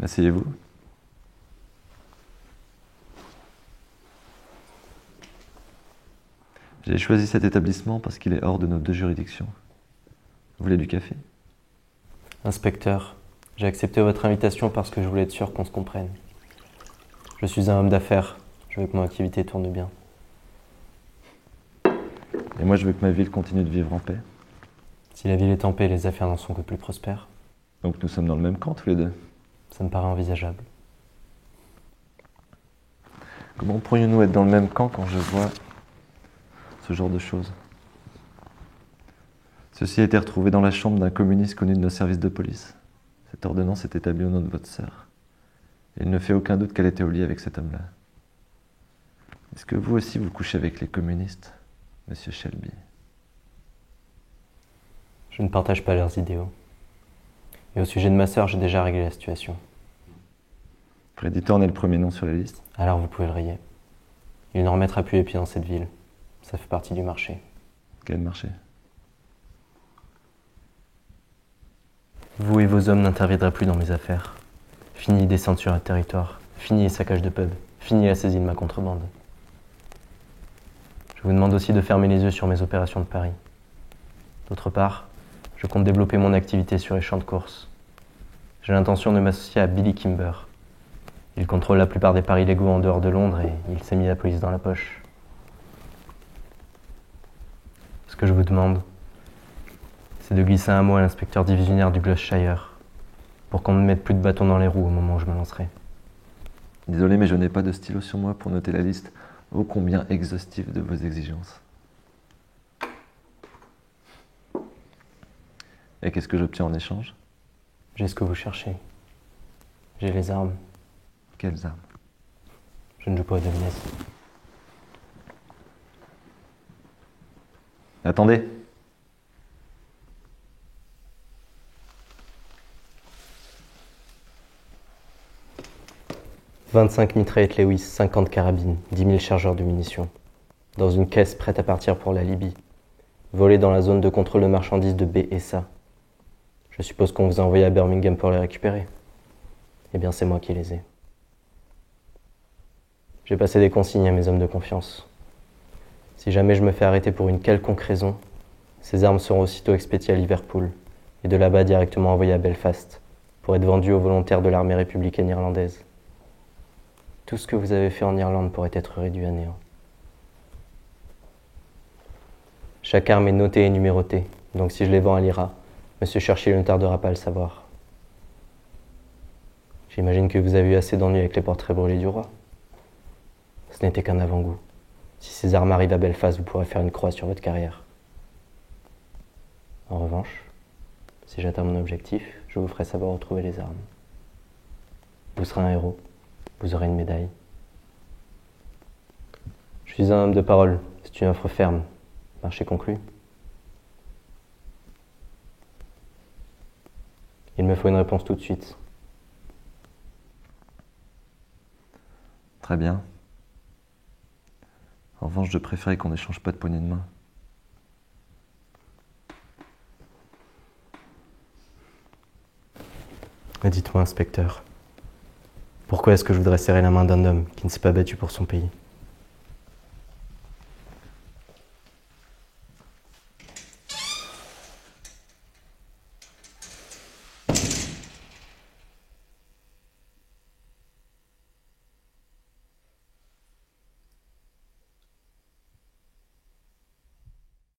Asseyez-vous. J'ai choisi cet établissement parce qu'il est hors de nos deux juridictions. Vous voulez du café? Inspecteur, j'ai accepté votre invitation parce que je voulais être sûr qu'on se comprenne. Je suis un homme d'affaires, je veux que mon activité tourne bien. Et moi, je veux que ma ville continue de vivre en paix. Si la ville est en paix, les affaires n'en sont que plus prospères. Donc nous sommes dans le même camp tous les deux. Ça me paraît envisageable. Comment pourrions-nous être dans le même camp quand je vois ce genre de choses? Ceci a été retrouvé dans la chambre d'un communiste connu de nos services de police. Cette ordonnance est établie au nom de votre sœur. Et il ne fait aucun doute qu'elle était au lit avec cet homme-là. Est-ce que vous aussi vous couchez avec les communistes, Monsieur Shelby? Je ne partage pas leurs idéaux. Et au sujet de ma sœur, j'ai déjà réglé la situation. Freddy Thorne est le premier nom sur la liste. Alors vous pouvez le rayer. Il ne remettra plus les pieds dans cette ville. Ça fait partie du marché. Quel marché? Vous et vos hommes n'interviendrez plus dans mes affaires. Fini les descentes sur un territoire. Fini les saccages de pubs. Fini la saisie de ma contrebande. Je vous demande aussi de fermer les yeux sur mes opérations de paris. D'autre part, je compte développer mon activité sur les champs de course. J'ai l'intention de m'associer à Billy Kimber. Il contrôle la plupart des paris légaux en dehors de Londres et il s'est mis la police dans la poche. Ce que je vous demande, c'est de glisser un mot à l'inspecteur divisionnaire du Gloucestershire pour qu'on ne mette plus de bâtons dans les roues au moment où je me lancerai. Désolé, mais je n'ai pas de stylo sur moi pour noter la liste ô combien exhaustive de vos exigences. Et qu'est-ce que j'obtiens en échange? J'ai ce que vous cherchez. J'ai les armes. Quelles armes? Je ne joue pas aux devinettes. Attendez! « 25 mitraillettes Lewis, 50 carabines, 10 000 chargeurs de munitions. Dans une caisse prête à partir pour la Libye. Volées dans la zone de contrôle de marchandises de BSA. Je suppose qu'on vous a envoyé à Birmingham pour les récupérer. Eh bien, c'est moi qui les ai. J'ai passé des consignes à mes hommes de confiance. Si jamais je me fais arrêter pour une quelconque raison, ces armes seront aussitôt expédiées à Liverpool et de là-bas directement envoyées à Belfast pour être vendues aux volontaires de l'armée républicaine irlandaise. Tout ce que vous avez fait en Irlande pourrait être réduit à néant. Chaque arme est notée et numérotée, donc si je les vends à l'IRA, Monsieur Churchill ne tardera pas à le savoir. J'imagine que vous avez eu assez d'ennuis avec les portraits brûlés du roi. Ce n'était qu'un avant-goût. Si ces armes arrivent à Belfast, vous pourrez faire une croix sur votre carrière. En revanche, si j'atteins mon objectif, je vous ferai savoir où trouver les armes. Vous serez un héros. Vous aurez une médaille. Je suis un homme de parole. C'est une offre ferme. Marché conclu. Il me faut une réponse tout de suite. Très bien. En revanche, je préférais qu'on n'échange pas de poignées de main. Mais dites-moi, inspecteur, pourquoi est-ce que je voudrais serrer la main d'un homme qui ne s'est pas battu pour son pays ?